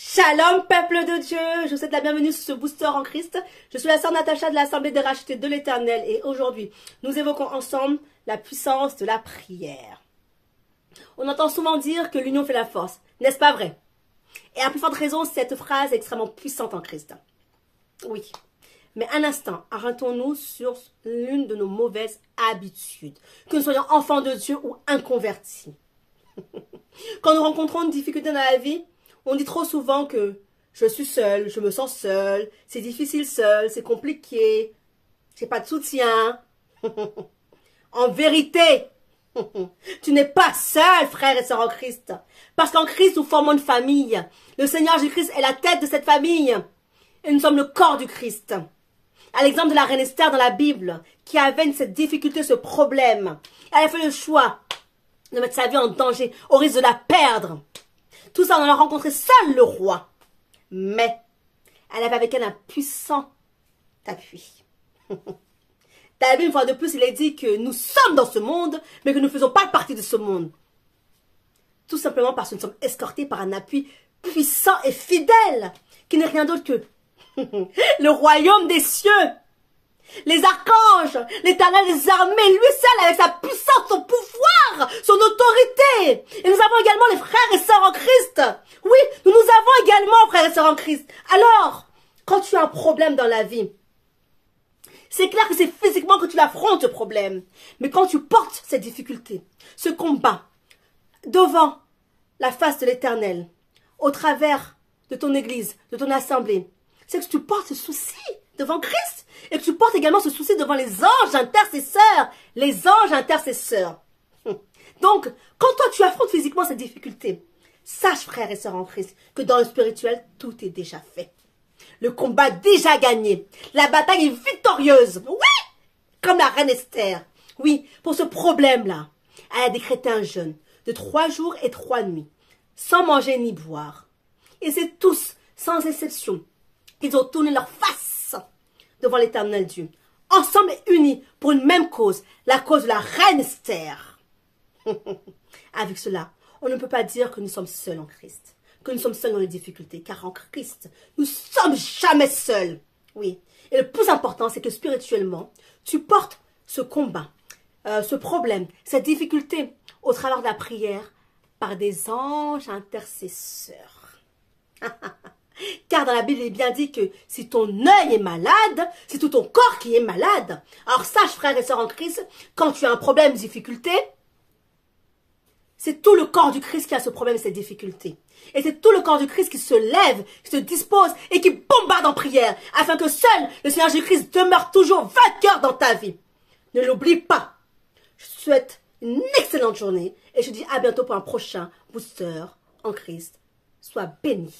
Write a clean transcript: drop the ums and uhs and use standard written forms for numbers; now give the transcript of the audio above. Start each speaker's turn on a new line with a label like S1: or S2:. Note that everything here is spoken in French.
S1: Shalom peuple de Dieu, je vous souhaite la bienvenue sur ce booster en Christ. Je suis la sœur Natacha de l'Assemblée des rachetés de l'Éternel et aujourd'hui nous évoquons ensemble la puissance de la prière. On entend souvent dire que l'union fait la force, n'est-ce pas vrai? Et à plus forte raison, cette phrase est extrêmement puissante en Christ. Oui, mais un instant, arrêtons-nous sur l'une de nos mauvaises habitudes, que nous soyons enfants de Dieu ou inconvertis. Quand nous rencontrons une difficulté dans la vie, on dit trop souvent que je suis seule, je me sens seule, c'est difficile seule, c'est compliqué, j'ai pas de soutien. En vérité, tu n'es pas seul, frère et sœur en Christ. Parce qu'en Christ, nous formons une famille. Le Seigneur Jésus-Christ est la tête de cette famille. Et nous sommes le corps du Christ. À l'exemple de la reine Esther dans la Bible, qui avait cette difficulté, ce problème. Elle a fait le choix de mettre sa vie en danger, au risque de la perdre. Tout ça, on a rencontré seul le roi. Mais, elle avait avec elle un puissant appui. Dans la Bible, une fois de plus, il est dit que nous sommes dans ce monde, mais que nous ne faisons pas partie de ce monde. Tout simplement parce que nous sommes escortés par un appui puissant et fidèle, qui n'est rien d'autre que le royaume des cieux. Les archanges, l'Éternel des armées, lui seul avec sa puissance, son pouvoir, son autorité. Et nous avons également les frères et sœurs en Christ. Oui, nous avons également frères et sœurs en Christ. Alors, quand tu as un problème dans la vie, c'est clair que c'est physiquement que tu l'affrontes ce problème. Mais quand tu portes cette difficulté, ce combat, devant la face de l'Éternel, au travers de ton église, de ton assemblée, c'est que tu portes ce souci devant Christ. Et que tu portes également ce souci devant les anges intercesseurs. Les anges intercesseurs. Donc, quand toi tu affrontes physiquement cette difficulté, sache frères et sœurs en Christ que dans le spirituel, tout est déjà fait. Le combat est déjà gagné. La bataille est victorieuse. Oui, comme la reine Esther. Oui, pour ce problème-là, elle a décrété un jeûne de 3 jours et 3 nuits, sans manger ni boire. Et c'est tous, sans exception, qu'ils ont tourné leur face devant l'Éternel Dieu, ensemble et unis pour une même cause, la cause de la reine Esther. Avec cela, on ne peut pas dire que nous sommes seuls en Christ, que nous sommes seuls dans les difficultés, car en Christ, nous ne sommes jamais seuls. Oui, et le plus important, c'est que spirituellement, tu portes ce combat, ce problème, cette difficulté au travers de la prière par des anges intercesseurs. Car dans la Bible, il est bien dit que si ton œil est malade, c'est tout ton corps qui est malade. Alors sache, frères et sœurs en Christ, quand tu as un problème, une difficulté, c'est tout le corps du Christ qui a ce problème et cette difficulté. Et c'est tout le corps du Christ qui se lève, qui se dispose et qui bombarde en prière, afin que seul le Seigneur Jésus-Christ demeure toujours vainqueur dans ta vie. Ne l'oublie pas. Je te souhaite une excellente journée et je te dis à bientôt pour un prochain booster en Christ. Sois béni.